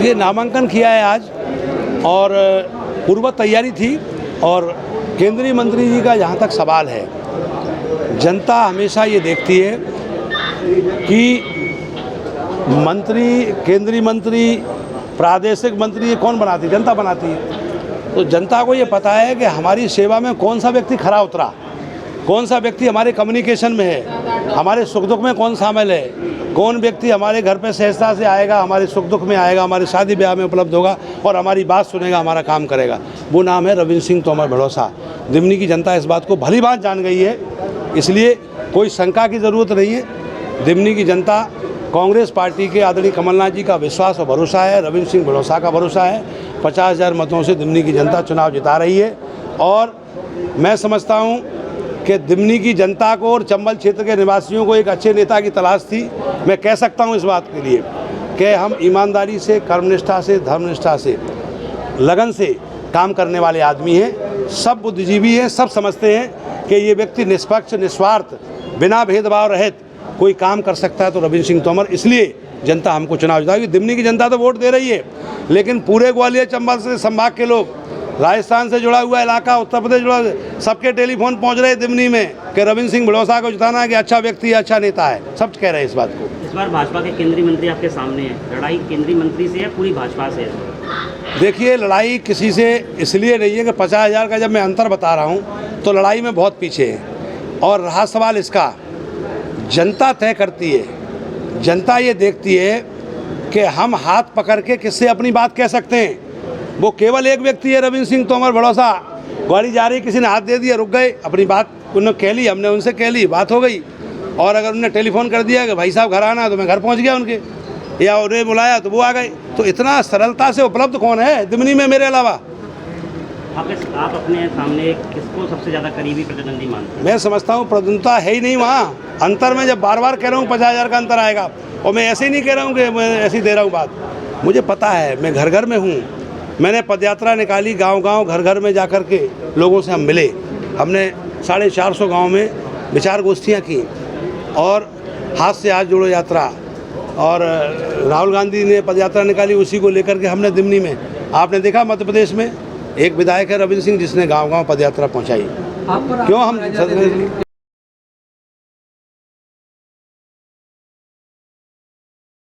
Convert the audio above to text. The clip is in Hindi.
देखिए, नामांकन किया है आज और पूर्व तैयारी थी। और केंद्रीय मंत्री जी का जहाँ तक सवाल है, जनता हमेशा ये देखती है कि मंत्री, केंद्रीय मंत्री, प्रादेशिक मंत्री ये कौन बनाती है? जनता बनाती है। तो जनता को ये पता है कि हमारी सेवा में कौन सा व्यक्ति खरा उतरा, कौन सा व्यक्ति हमारे कम्युनिकेशन में है, हमारे सुख दुख में कौन शामिल है, कौन व्यक्ति हमारे घर पे सहजता से आएगा, हमारे सुख दुख में आएगा, हमारे शादी ब्याह में उपलब्ध होगा और हमारी बात सुनेगा, हमारा काम करेगा। वो नाम है रविंद्र सिंह तोमर भड़ौसा। दिमनी की जनता इस बात को भली बात जान गई है, इसलिए कोई शंका की ज़रूरत नहीं है। दिमनी की जनता कांग्रेस पार्टी के आदरणीय कमलनाथ जी का विश्वास और भरोसा है, रविंद्र सिंह भड़ौसा का भरोसा है। 50,000 मतों से दिमनी की जनता चुनाव जिता रही है। और मैं समझता हूँ कि दिमनी की जनता को और चंबल क्षेत्र के निवासियों को एक अच्छे नेता की तलाश थी। मैं कह सकता हूँ इस बात के लिए कि हम ईमानदारी से, कर्मनिष्ठा से, धर्मनिष्ठा से, लगन से काम करने वाले आदमी हैं। सब बुद्धिजीवी हैं, सब समझते हैं कि ये व्यक्ति निष्पक्ष, निस्वार्थ, बिना भेदभाव रहित कोई काम कर सकता है तो रविंद्र सिंह तोमर। इसलिए जनता हमको चुनाव जिताएगी। दिमनी की जनता तो वोट दे रही है, लेकिन पूरे ग्वालियर चंबल से संभाग के लोग, राजस्थान से जुड़ा हुआ इलाका, उत्तर प्रदेश जुड़ा, सबके टेलीफोन पहुंच रहे दिमनी में कि रविंद्र सिंह भड़ौसा को जिताना है, कि अच्छा व्यक्ति है, अच्छा नेता है। सब कह रहे हैं इस बात को। इस बार भाजपा के केंद्रीय मंत्री आपके सामने है, लड़ाई केंद्रीय मंत्री से है, पूरी भाजपा से है? देखिए, लड़ाई किसी से इसलिए नहीं है कि 50,000 का जब मैं अंतर बता रहा हूँ तो लड़ाई में बहुत पीछे है। और रहा सवाल इसका, जनता तय करती है। जनता ये देखती है कि हम हाथ पकड़ के किससे अपनी बात कह सकते हैं। वो केवल एक व्यक्ति है, रविंद्र सिंह तोमर भड़ौसा। गाड़ी जा रही, किसी ने हाथ दे दिया, रुक गए, अपनी बात उन्होंने कह ली, हमने उनसे कह ली, बात हो गई। और अगर उन्होंने टेलीफोन कर दिया कि भाई साहब घर आना, तो मैं घर पहुंच गया उनके, या उन्हें बुलाया तो वो आ गए। तो इतना सरलता से उपलब्ध कौन है दिमनी में मेरे अलावा? आप अपने सामने किसको सबसे ज़्यादा करीबी प्रतिद्वंदी मानते हैं? मैं समझता हूँ प्रतिद्वंदिता है ही नहीं वहाँ। अंतर में जब बार बार कह रहा हूँ 50,000 का अंतर आएगा, और मैं ऐसे ही नहीं कह रहा हूँ कि मैं ऐसे ही दे रहा हूँ बात। मुझे पता है, मैं घर घर में हूँ। मैंने पदयात्रा निकाली, गांव-गांव, घर घर में जाकर के लोगों से हम मिले। हमने 450 गांव में विचार गोष्ठियाँ की और हाथ से हाथ जोड़ो यात्रा, और राहुल गांधी ने पदयात्रा निकाली, उसी को लेकर के हमने दिमनी में, आपने देखा मध्य प्रदेश में एक विधायक है रविंद्र सिंह, जिसने गांव-गांव पदयात्रा पहुंचाई। क्यों हम